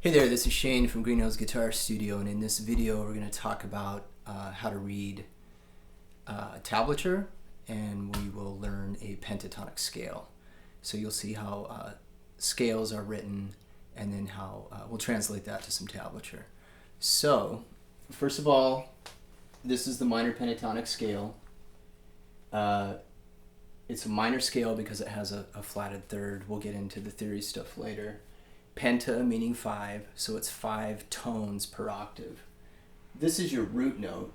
Hey there, this is Shane from Greenhouse Guitar Studio, and in this video we're going to talk about how to read tablature, and we will learn a pentatonic scale. So you'll see how scales are written, and then how we'll translate that to some tablature. So first of all, this is the minor pentatonic scale. It's a minor scale because it has a flatted third. We'll get into the theory stuff later. Penta meaning 5, so it's 5 tones per octave. This is your root note.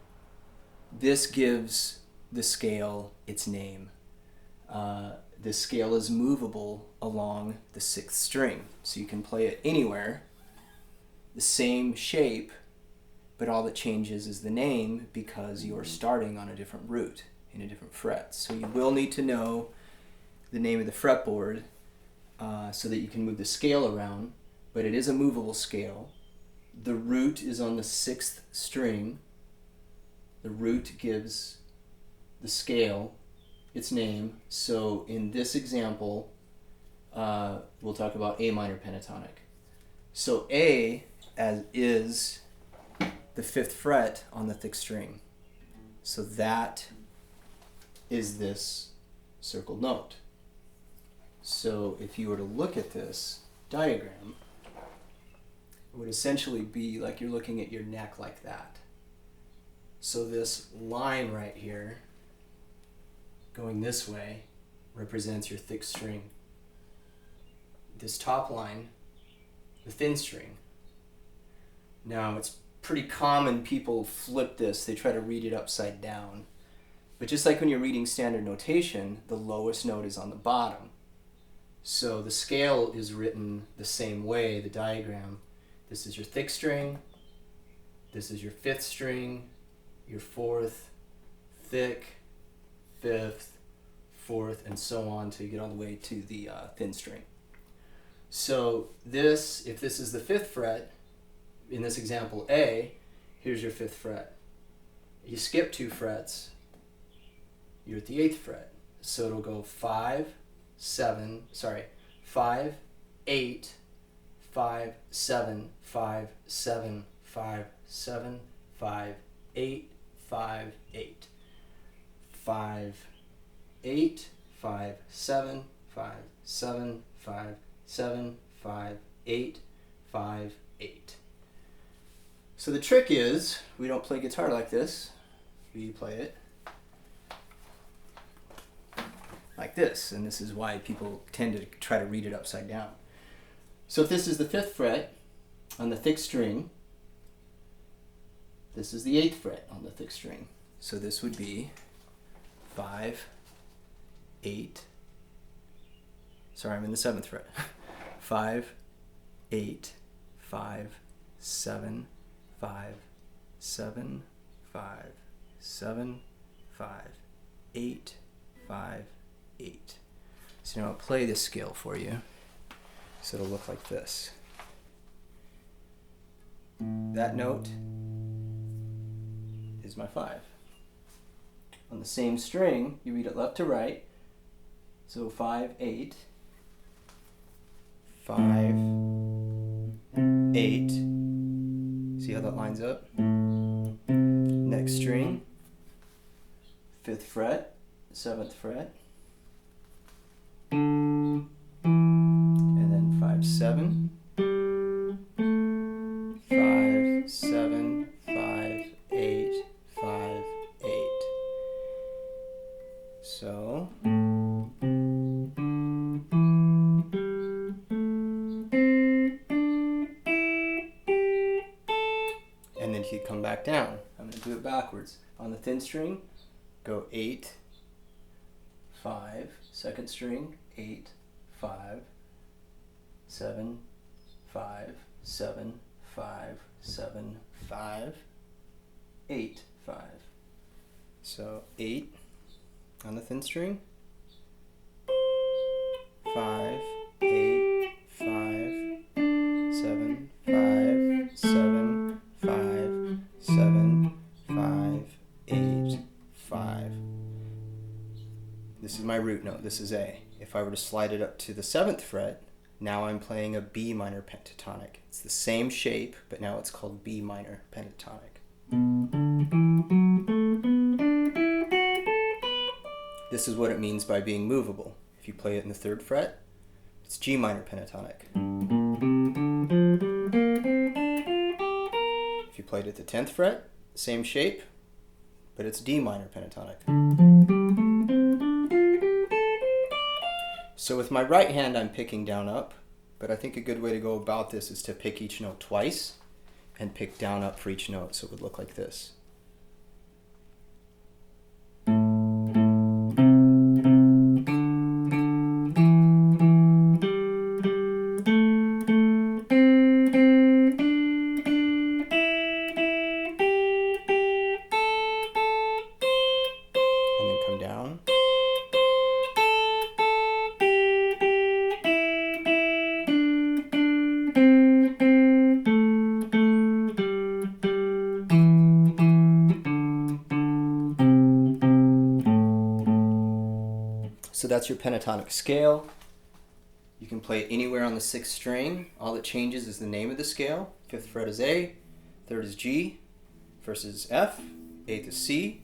This gives the scale its name. This scale is movable along the 6th string, so you can play it anywhere, the same shape, but all that changes is the name because you're starting on a different root in a different fret. So you will need to know the name of the fretboard so that you can move the scale around, but it is a movable scale. The root is on the 6th string. The root gives the scale its name. So in this example, we'll talk about A minor pentatonic. So A is the 5th fret on the 6th string. So that is this circled note. So if you were to look at this diagram, it would essentially be like you're looking at your neck like that. So this line right here going this way represents your thick string. This top line, the thin string. Now it's pretty common people flip this, they try to read it upside down. But just like when you're reading standard notation, the lowest note is on the bottom. So the scale is written the same way, the diagram. This is your thick string, this is your 5th string, your 4th, thick, 5th, 4th, and so on till you get all the way to the thin string. So this, if this is the 5th fret, in this example A, here's your 5th fret. You skip 2 frets, you're at the 8th fret. So it'll go 5, 8, 5, 7, 5, 7, 5, 7, 5, 8, 5, 8. 5, 8, 5, 7, 5, 7, 5, 7, 5, 8, 5, 8. So the trick is, we don't play guitar like this. We play it like this, and this is why people tend to try to read it upside down. So if this is the 5th fret on the thick string, this is the 8th fret on the thick string. So this would be 5, 8, sorry, I'm in the 7th fret. 5, 8, 5, 7, 5, 7, 5, 7, 5, 8, 5, 8. So now I'll play this scale for you. So it'll look like this. That note is my 5. On the same string, you read it left to right. So 5, 8, 5, 8. See how that lines up? Next string, 5th fret, 7th fret. And then 5, 7, 5, 7, 5, 8, 5, 8. So and then you come back down. I'm going to do it backwards. On the thin string, go 8, 5, 2nd string, 8, 5, 7, 5, 7, 5, 7, 5, 8, 5. So 8 on the thin string, 5, 8, 5, 7, 5, 7, 5, 7, 5, 8, 5. This is my root note. This is A. If I were to slide it up to the 7th fret, Now I'm playing a B minor pentatonic. It's the same shape, but now it's called B minor pentatonic. This is what it means by being movable. If you play it in the 3rd fret, it's G minor pentatonic. If you played it at the 10th fret, same shape, but it's D minor pentatonic. So with my right hand, I'm picking down up, but I think a good way to go about this is to pick each note twice and pick down up for each note, so it would look like this. And then come down. So that's your pentatonic scale. You can play it anywhere on the 6th string. All that changes is the name of the scale. 5th fret is A, 3rd is G, 1st is F, 8th is C,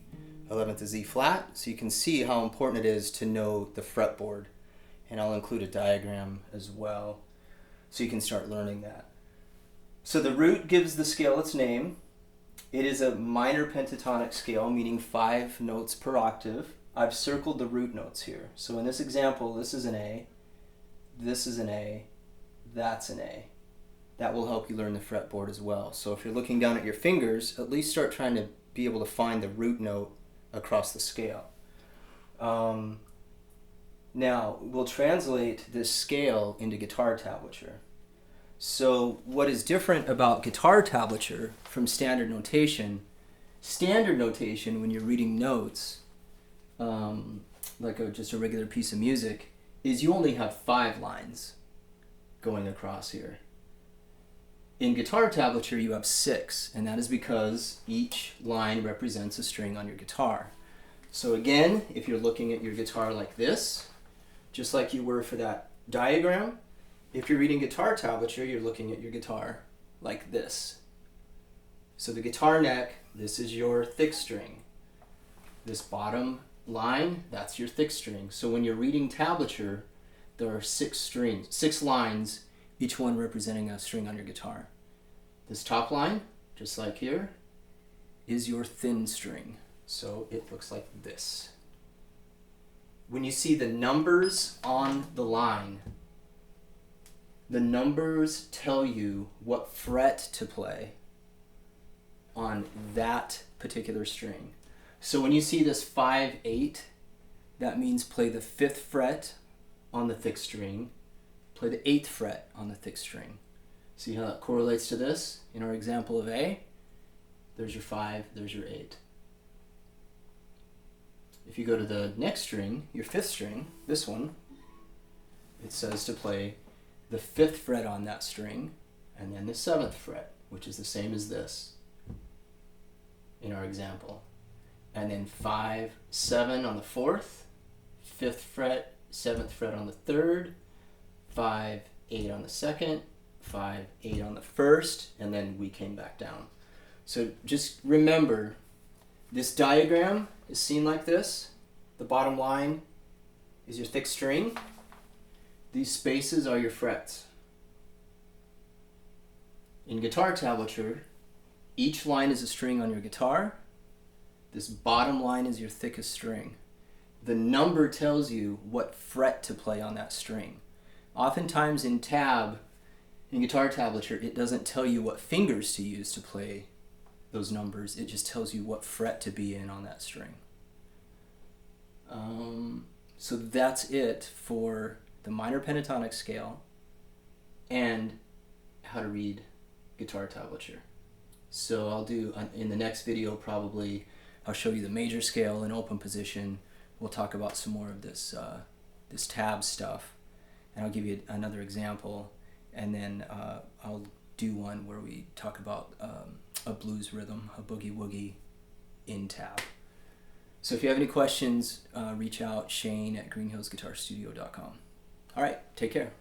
11th is E flat. So you can see how important it is to know the fretboard. And I'll include a diagram as well so you can start learning that. So the root gives the scale its name. It is a minor pentatonic scale, meaning 5 notes per octave. I've circled the root notes here. So in this example, this is an A, this is an A, that's an A. That will help you learn the fretboard as well. So if you're looking down at your fingers, at least start trying to be able to find the root note across the scale. Now, we'll translate this scale into guitar tablature. So what is different about guitar tablature from standard notation when you're reading notes, like just a regular piece of music, is you only have 5 lines going across here. In guitar tablature, you have 6, and that is because each line represents a string on your guitar. So again, if you're looking at your guitar like this, just like you were for that diagram, if you're reading guitar tablature, you're looking at your guitar like this. So the guitar neck, this is your thick string. This bottom line, that's your thick string. So when you're reading tablature, there are 6 lines, each one representing a string on your guitar. This top line, just like here, is your thin string. So it looks like this. When you see the numbers on the line, the numbers tell you what fret to play on that particular string. So when you see this 5, 8, that means play the 5th fret on the thick string, play the 8th fret on the thick string. See how that correlates to this? In our example of A, there's your 5, there's your 8. If you go to the next string, your 5th string, this one, it says to play the 5th fret on that string, and then the 7th fret, which is the same as this in our example. And then 5, 7 on the 4th, 5th fret, 7th fret on the 3rd, 5, 8 on the 2nd, 5, 8 on the 1st, and then we came back down. So just remember, this diagram is seen like this. The bottom line is your thick string. These spaces are your frets. In guitar tablature, each line is a string on your guitar. This bottom line is your thickest string. The number tells you what fret to play on that string. Oftentimes in guitar tablature, it doesn't tell you what fingers to use to play those numbers. It just tells you what fret to be in on that string. So that's it for the minor pentatonic scale and how to read guitar tablature. So I'll do, in the next video probably, I'll show you the major scale in open position. We'll talk about some more of this, this tab stuff, and I'll give you another example, and then I'll do one where we talk about a blues rhythm, a boogie woogie in tab. So if you have any questions, reach out, Shane at greenhillsguitarstudio.com. All right, take care.